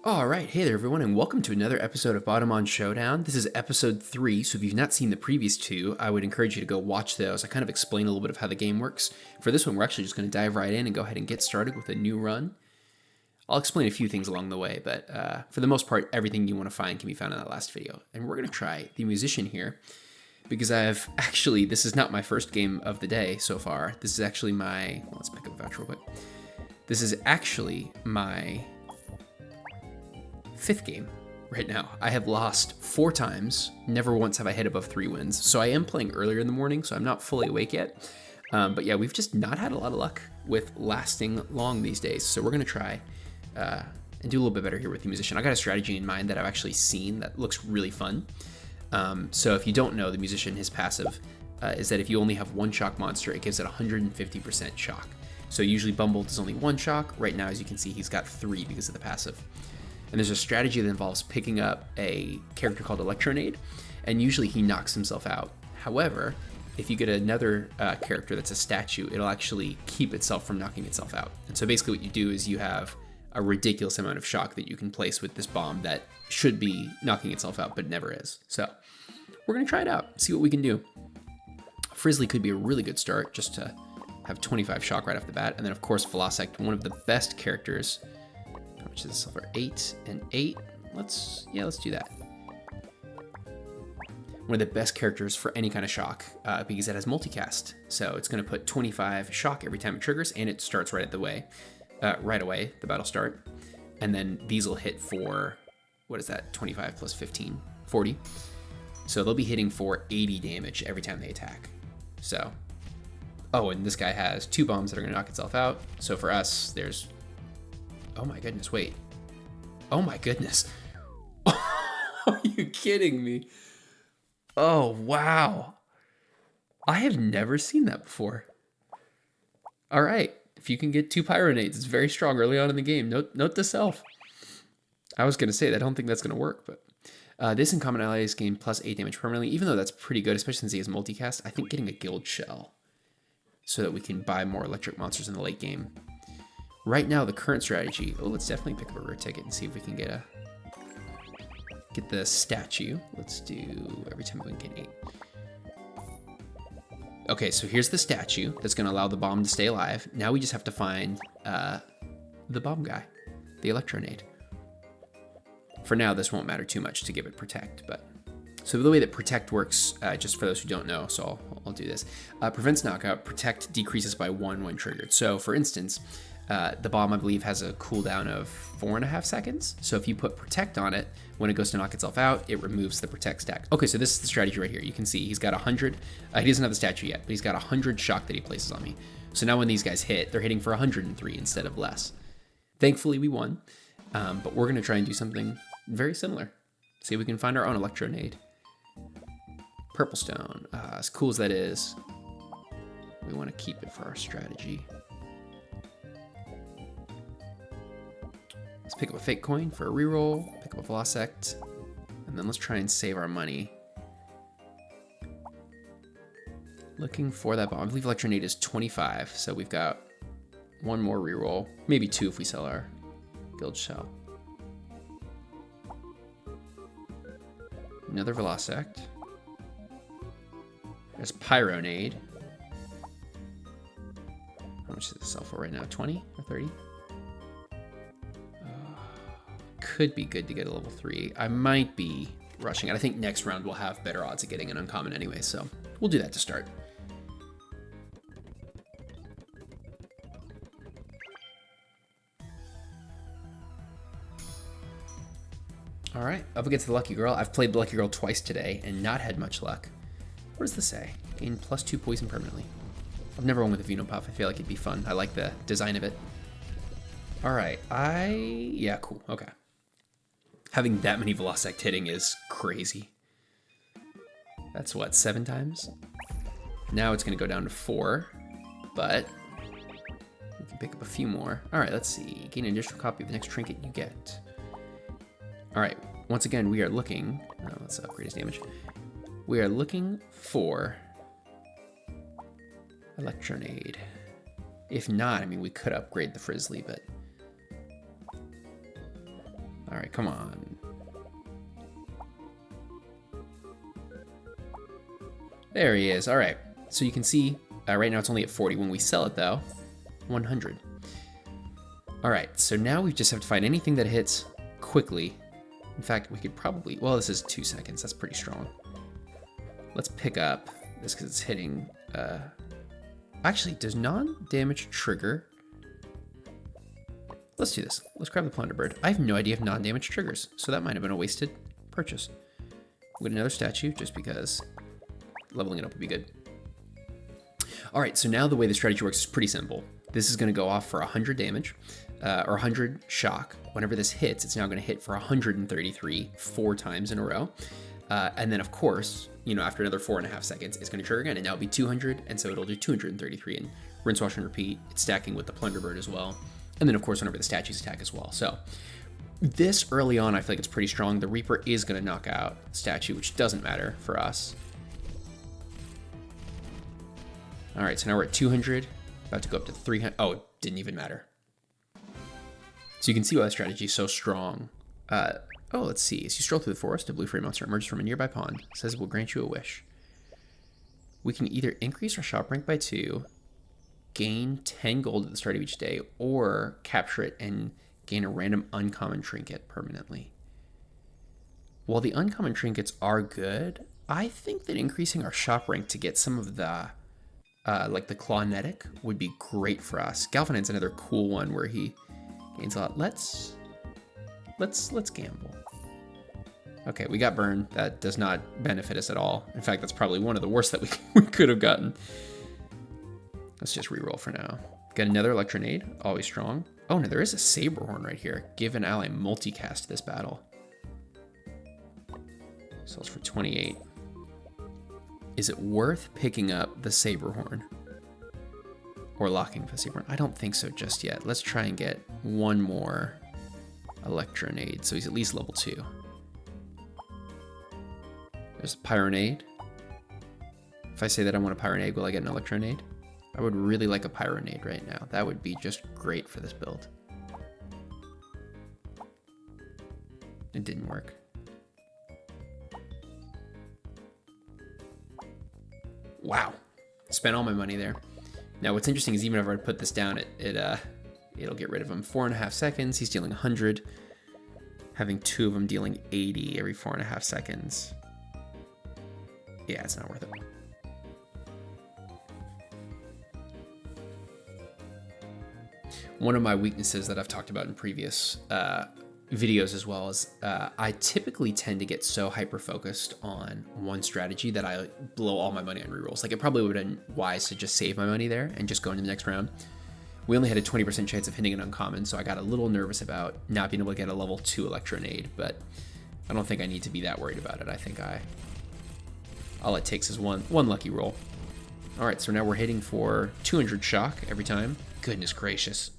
All right, hey there everyone, and welcome to another episode of Batomon Showdown. This is episode 3, so if you've not seen the previous two, I would encourage you to go watch those. I kind of explain a little bit of how the game works. For this one, we're actually just going to dive right in and go ahead and get started with a new run. I'll explain a few things along the way, but for the most part, everything you want to find can be found in that last video. And we're going to try the musician here, because this is not my first game of the day so far. This is actually let's pick up a voucher real quick. This is actually my 5th game right now. I have lost 4 times. Never once have I hit above 3 wins. So I am playing earlier in the morning, so I'm not fully awake yet. But yeah, we've just not had a lot of luck with lasting long these days. So we're going to try and do a little bit better here with the musician. I got a strategy in mind that I've actually seen that looks really fun. So if you don't know, the musician, his passive is that if you only have 1 shock monster, it gives it 150% shock. So usually Bumbolt is only 1 shock. Right now, as you can see, he's got 3 because of the passive. And there's a strategy that involves picking up a character called Electronade, and usually he knocks himself out. However, if you get another character that's a statue, it'll actually keep itself from knocking itself out. And so basically what you do is you have a ridiculous amount of shock that you can place with this bomb that should be knocking itself out, but never is. So we're going to try it out, see what we can do. Frizzly could be a really good start, just to have 25 shock right off the bat. And then, of course, Velocect, one of the best characters. How much is the silver? 8 and 8. Let's do that. One of the best characters for any kind of shock because it has multicast. So it's going to put 25 shock every time it triggers, and it starts right away, the battle start. And then these will hit for, what is that? 25 plus 15, 40. So they'll be hitting for 80 damage every time they attack. So, oh, and this guy has 2 bombs that are going to knock itself out. So for us, there's, oh my goodness, wait. Oh my goodness. Are you kidding me? Oh, wow. I have never seen that before. All right. If you can get 2 pyronades, it's very strong early on in the game. Note to self. I was going to say that I don't think that's going to work, but this uncommon allies gain plus 8 damage permanently, even though that's pretty good, especially since he has multicast. I think getting a guild shell so that we can buy more electric monsters in the late game. Right now, the current strategy, let's definitely pick up a rare ticket and see if we can get the statue. Let's do every time we can get 8. Okay, so here's the statue that's going to allow the bomb to stay alive. Now we just have to find the bomb guy, the Electronade. For now, this won't matter too much to give it Protect, but so the way that Protect works, just for those who don't know, so I'll do this. Prevents knockout, Protect decreases by 1 when triggered. So for instance, the bomb, I believe, has a cooldown of 4.5 seconds. So if you put Protect on it, when it goes to knock itself out, it removes the Protect stack. Okay, so this is the strategy right here. You can see he's got 100. He doesn't have the statue yet, but he's got 100 shock that he places on me. So now when these guys hit, they're hitting for 103 instead of less. Thankfully, we won, but we're going to try and do something very similar. See if we can find our own Electronade. Purple Stone. As cool as that is, we want to keep it for our strategy. Let's pick up a fake coin for a reroll, pick up a Velocect, and then let's try and save our money. Looking for that bomb. I believe Electronade is 25, so we've got 1 more reroll, maybe 2 if we sell our guild shell. Another Velocect. There's Pyronade. How much does this sell for right now? 20 or 30? Could be good to get a level 3. I might be rushing it. I think next round we'll have better odds of getting an uncommon anyway, so we'll do that to start. All right, up against the Lucky Girl. I've played the Lucky Girl twice today and not had much luck. What does this say? Gain plus 2 poison permanently. I've never won with a Vino Puff. I feel like it'd be fun. I like the design of it. All right, yeah, cool, okay. Having that many Velocect hitting is crazy. That's what, 7 times? Now it's gonna go down to 4, but we can pick up a few more. All right, let's see. Gain an additional copy of the next trinket you get. All right, once again, we are looking, let's upgrade his damage. We are looking for Electronade. If not, I mean, we could upgrade the Frizzly, but All right, come on. There he is. All right. So you can see right now it's only at 40. When we sell it though, 100. All right. So now we just have to find anything that hits quickly. In fact, we could probably, well, this is 2 seconds. That's pretty strong. Let's pick up this because it's hitting. Actually, does non-damage trigger? Let's do this. Let's grab the Plunder Bird. I have no idea if non-damage triggers, so that might have been a wasted purchase. We'll get another statue just because leveling it up would be good. All right, so now the way the strategy works is pretty simple. This is going to go off for 100 damage or 100 shock. Whenever this hits, it's now going to hit for 133 4 times in a row. And then, of course, you know, after another 4.5 seconds, it's going to trigger again, and now it'll be 200, and so it'll do 233, and rinse, wash, and repeat. It's stacking with the Plunder Bird as well. And then, of course, whenever the statues attack as well. So this early on, I feel like it's pretty strong. The Reaper is going to knock out statue, which doesn't matter for us. All right, so now we're at 200, about to go up to 300. Oh, it didn't even matter. So you can see why that strategy is so strong. Oh, let's see. As you stroll through the forest, a blue fairy monster emerges from a nearby pond. It says it will grant you a wish. We can either increase our shop rank by 2, gain 10 gold at the start of each day, or capture it and gain a random uncommon trinket permanently. While the uncommon trinkets are good, I think that increasing our shop rank to get some of the like the Clawnetic would be great for us. Galvanite's another cool one where he gains a lot. Let's gamble. Okay, we got burned. That does not benefit us at all. In fact, that's probably one of the worst that we could have gotten. Let's just reroll for now. Got another Electronade, always strong. Oh no, there is a Saberhorn right here. Give an ally multicast this battle. Sells for 28. Is it worth picking up the Saberhorn? Or locking for the Saberhorn? I don't think so just yet. Let's try and get one more Electronade, so he's at least level 2. There's a Pyronade. If I say that I want a Pyronade, will I get an Electronade? I would really like a Pyronade right now. That would be just great for this build. It didn't work. Wow, spent all my money there. Now what's interesting is even if I put this down, it'll get rid of him. 4.5 seconds, he's dealing 100. Having 2 of them dealing 80 every 4.5 seconds. Yeah, it's not worth it. One of my weaknesses that I've talked about in previous videos as well is I typically tend to get so hyper-focused on one strategy that I blow all my money on rerolls. Like, it probably would have been wise to just save my money there and just go into the next round. We only had a 20% chance of hitting an uncommon, so I got a little nervous about not being able to get a level 2 Electronade, but I don't think I need to be that worried about it. I think all it takes is one lucky roll. All right, so now we're hitting for 200 shock every time. Goodness gracious.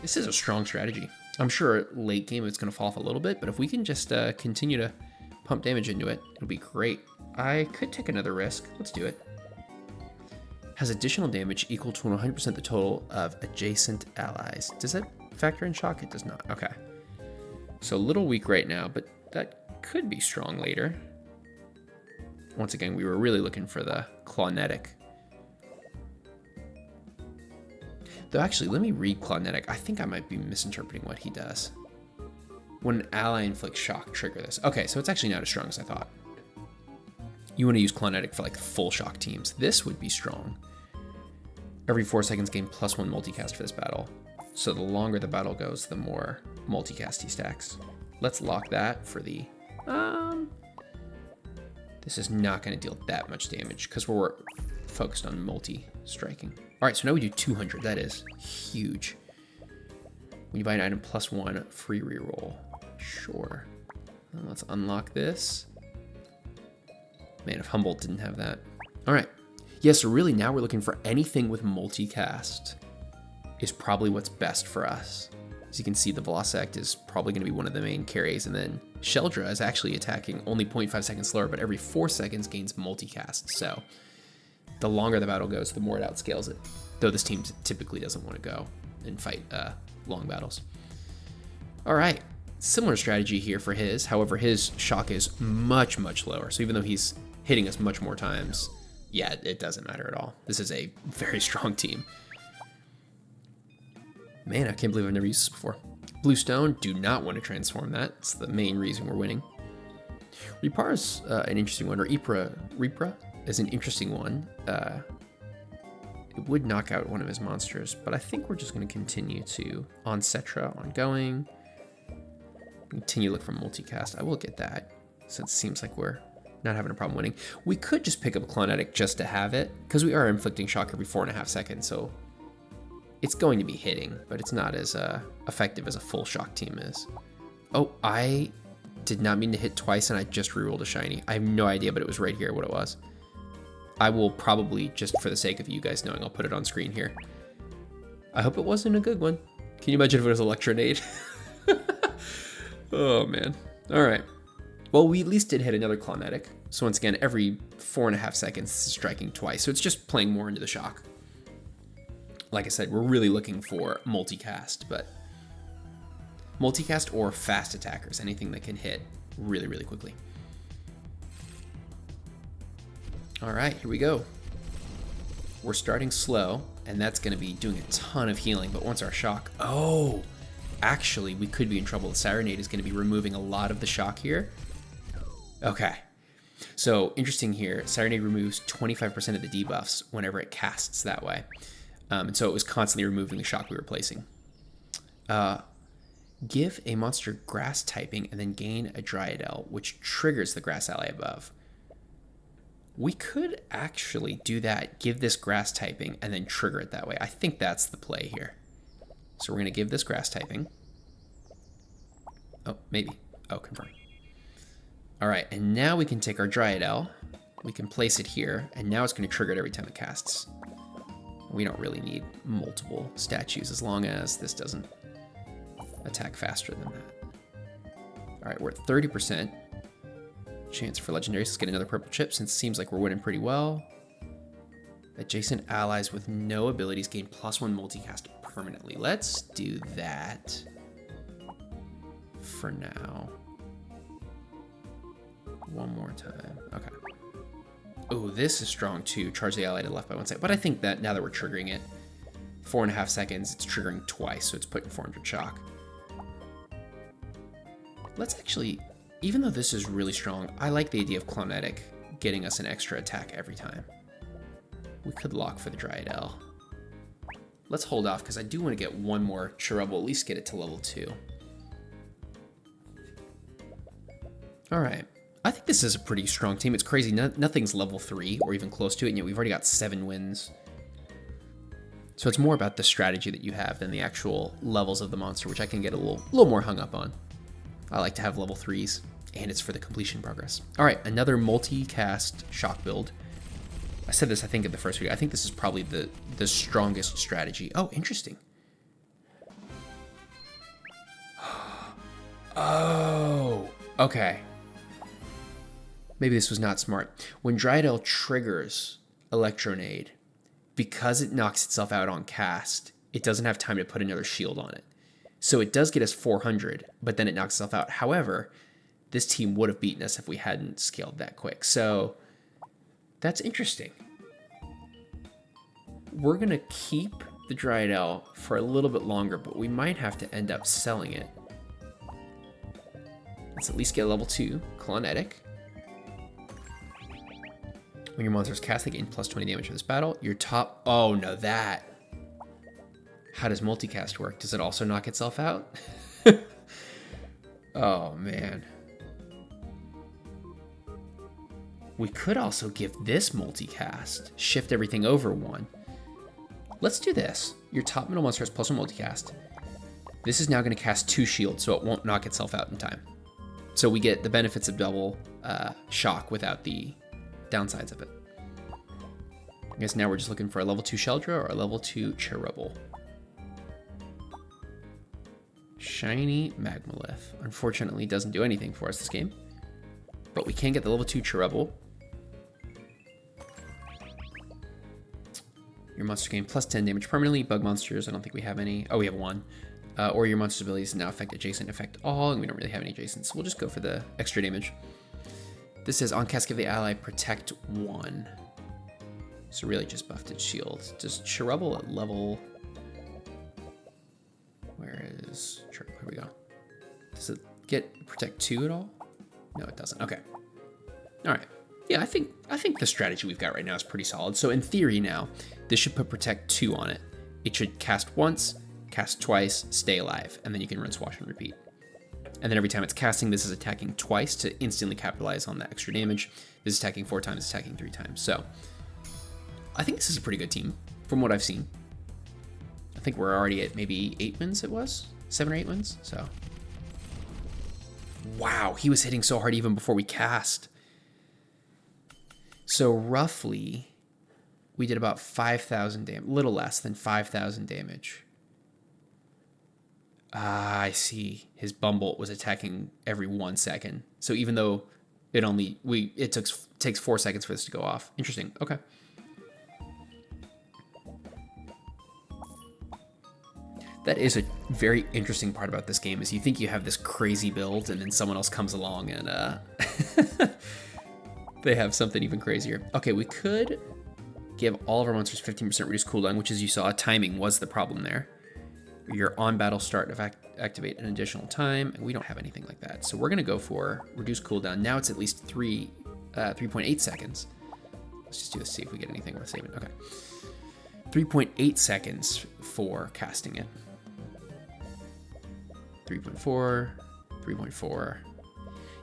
This is a strong strategy. I'm sure late game it's going to fall off a little bit, but if we can just continue to pump damage into it, it'll be great. I could take another risk. Let's do it. Has additional damage equal to 100% the total of adjacent allies. Does that factor in shock? It does not. Okay. So a little weak right now, but that could be strong later. Once again, we were really looking for the Clawnetic. Though actually, let me read Clawnetic. I think I might be misinterpreting what he does. When an ally inflicts shock, trigger this. Okay, so it's actually not as strong as I thought. You want to use Clawnetic for like full shock teams. This would be strong. Every 4 seconds, gain +1 multicast for this battle. So the longer the battle goes, the more multicast he stacks. Let's lock that for the... This is not going to deal that much damage because we're focused on multi-striking. All right, so now we do 200. That is huge. When you buy an item +1, free reroll. Sure. Well, let's unlock this. Man, if Humboldt didn't have that. All right. Yeah, so really now we're looking for anything with multicast is probably what's best for us. As you can see, the Velocect is probably going to be one of the main carries, and then Sheldra is actually attacking only 0.5 seconds slower, but every 4 seconds gains multicast. So the longer the battle goes, the more it outscales it. Though this team typically doesn't want to go and fight long battles. All right, similar strategy here for his. However, his shock is much, much lower. So even though he's hitting us much more times, yeah, it doesn't matter at all. This is a very strong team. Man, I can't believe I've never used this before. Blue Stone, do not want to transform that. It's the main reason we're winning. Repar's an interesting one, or Repra is an interesting one. It would knock out one of his monsters, but I think we're just going to continue to on Cetra, ongoing. Continue to look for multicast. I will get that, since it seems like we're not having a problem winning. We could just pick up Clonetic just to have it, because we are inflicting shock every 4.5 seconds, so it's going to be hitting, but it's not as effective as a full shock team is. Oh, I did not mean to hit twice, and I just rerolled a shiny. I have no idea, but it was right here what it was. I will probably, just for the sake of you guys knowing, I'll put it on screen here. I hope it wasn't a good one. Can you imagine if it was Electronade? Oh, man. All right. Well, we at least did hit another Clonetic. So once again, every 4.5 seconds, this is striking twice. So it's just playing more into the shock. Like I said, we're really looking for multicast, but multicast or fast attackers, anything that can hit really, really quickly. All right, here we go. We're starting slow, and that's going to be doing a ton of healing, but once our shock... Oh, actually, we could be in trouble. The Serenade is going to be removing a lot of the shock here. Okay. So, interesting here, Serenade removes 25% of the debuffs whenever it casts that way. And so it was constantly removing the shock we were placing. Give a monster grass typing and then gain a Dryadel, which triggers the grass ally above. We could actually do that, give this grass typing, and then trigger it that way. I think that's the play here. So we're going to give this grass typing. Oh, maybe. Oh, confirm. All right, and now we can take our Dryadel. We can place it here, and now it's going to trigger it every time it casts. We don't really need multiple statues as long as this doesn't attack faster than that. All right, we're at 30%. Chance for legendaries. Let's get another purple chip since it seems like we're winning pretty well. Adjacent allies with no abilities gain +1 multicast permanently. Let's do that for now. One more time. Okay. Oh, this is strong too. Charge the ally to the left by 1 second. But I think that now that we're triggering it, 4.5 seconds, it's triggering twice, so it's putting 400 shock. Let's actually... Even though this is really strong, I like the idea of Clonetic getting us an extra attack every time. We could lock for the Dryadel. Let's hold off, because I do want to get one more Cherubble, at least get it to level 2. Alright. I think this is a pretty strong team. It's crazy, nothing's level 3 or even close to it, and yet we've already got 7 wins. So it's more about the strategy that you have than the actual levels of the monster, which I can get a little more hung up on. I like to have level 3s, and it's for the completion progress. All right, another multi-cast shock build. I said this, I think, in the first video. I think this is probably the strongest strategy. Oh, interesting. Oh, okay. Maybe this was not smart. When Dryadel triggers Electronade, because it knocks itself out on cast, it doesn't have time to put another shield on it. So it does get us 400, but then it knocks itself out. However, this team would have beaten us if we hadn't scaled that quick. So that's interesting. We're going to keep the Dryadel for a little bit longer, but we might have to end up selling it. Let's at least get a level 2 Clonetic. When your monsters cast, they gain +20 damage for this battle. Your top... Oh, no, that... How does multicast work? Does it also knock itself out? Oh, man. We could also give this multicast. Shift everything over 1. Let's do this. Your top middle monster has +1 multicast. This is now going to cast 2 shields, so it won't knock itself out in time. So we get the benefits of double shock without the downsides of it. I guess now we're just looking for a level 2 Sheldra or a level 2 Cherubble. Shiny Magmalith. Unfortunately, doesn't do anything for us this game. But we can get the level 2 Cherubble. Your monster gain +10 damage permanently. Bug monsters, I don't think we have any. Oh, we have 1. Or your monster's abilities now affect adjacent, affect all, and we don't really have any adjacent, so we'll just go for the extra damage. This says on cast give the ally protect 1. So really just buffed its shield. Does Cherubble at level... Where is... Here we go. Does it get protect 2 at all? No, it doesn't. Okay. All right. Yeah, I think the strategy we've got right now is pretty solid. So in theory now, this should put protect 2 on it. It should cast once, cast twice, stay alive, and then you can rinse, wash, and repeat. And then every time it's casting, this is attacking twice to instantly capitalize on that extra damage. This is attacking 4 times, attacking 3 times. So I think this is a pretty good team from what I've seen. I think we're already at maybe 8 wins it was? 7 or 8 wins, so. Wow, he was hitting so hard even before we cast. So roughly, we did about 5,000 damage, little less than 5,000 damage. Ah, I see. His Bumbolt was attacking every 1 second. So even though it takes 4 seconds for this to go off. Interesting. Okay. That is a very interesting part about this game is you think you have this crazy build and then someone else comes along and they have something even crazier. Okay, we could give all of our monsters 15% reduced cooldown, which as you saw, timing was the problem there. Your on battle start to activate an additional time, and we don't have anything like that. So we're gonna go for reduced cooldown. Now it's at least 3.8 seconds. Let's just do this, see if we get anything worth saving. Okay. 3.8 seconds for casting it. 3.4, 3.4.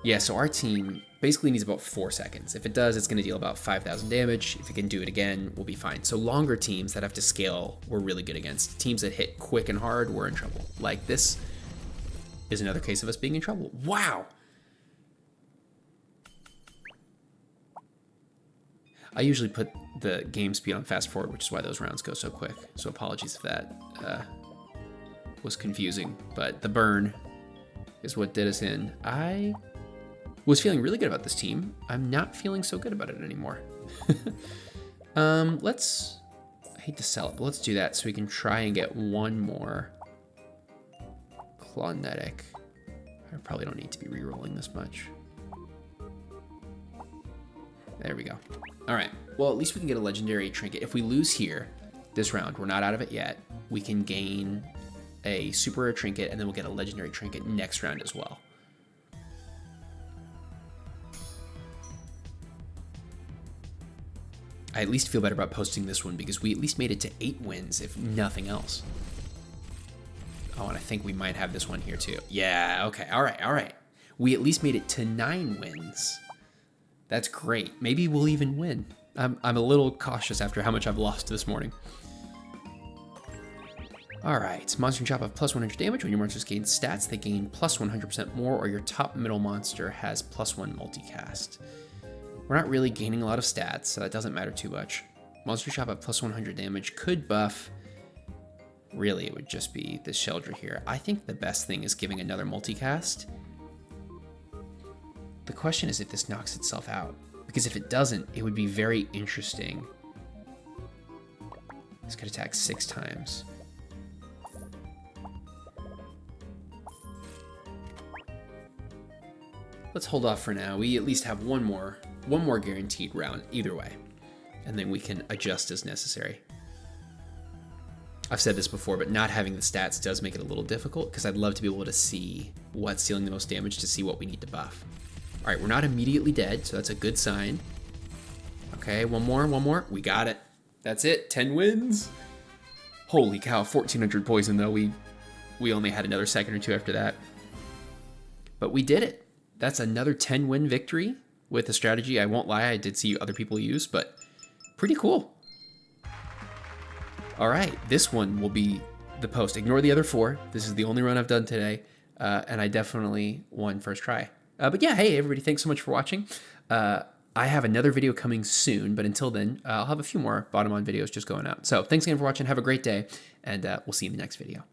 Yeah, so our team basically needs about 4 seconds. If it does, it's going to deal about 5,000 damage. If it can do it again, we'll be fine. So longer teams that have to scale, we're really good against. Teams that hit quick and hard, we're in trouble. Like this is another case of us being in trouble. Wow! I usually put the game speed on fast forward, which is why those rounds go so quick. So apologies if that was confusing, but the burn is what did us in. I was feeling really good about this team. I'm not feeling so good about it anymore. I hate to sell it, but let's do that so we can try and get one more Clawnetic. I probably don't need to be re-rolling this much. There we go. All right, well, at least we can get a legendary trinket. If we lose here this round, we're not out of it yet, we can gain a super rare trinket and then we'll get a legendary trinket next round as well. I at least feel better about posting this one because we at least made it to 8 wins, if nothing else. Oh, and I think we might have this one here too. Yeah, okay, all right. We at least made it to 9 wins. That's great. Maybe we'll even win. I'm a little cautious after how much I've lost this morning. All right, monster chop have plus 100 damage. When your monsters gain stats, they gain plus 100% more, or your top middle monster has plus 1 multicast. We're not really gaining a lot of stats, so that doesn't matter too much. Monster chop at plus 100 damage could buff. Really, it would just be this Sheldra here. I think the best thing is giving another multicast. The question is if this knocks itself out, because if it doesn't, it would be very interesting. This could attack 6 times. Let's hold off for now. We at least have one more guaranteed round either way, and then we can adjust as necessary. I've said this before, but not having the stats does make it a little difficult because I'd love to be able to see what's dealing the most damage to see what we need to buff. All right, we're not immediately dead, so that's a good sign. Okay, one more. We got it. That's it, 10 wins. Holy cow, 1,400 poison though. We only had another second or two after that. But we did it. That's another 10-win victory with a strategy I won't lie, I did see other people use, but pretty cool. All right, this one will be the post. Ignore the other 4. This is the only run I've done today, and I definitely won first try. But yeah, hey, everybody, thanks so much for watching. I have another video coming soon, but until then, I'll have a few more Batomon videos just going out. So thanks again for watching. Have a great day, and we'll see you in the next video.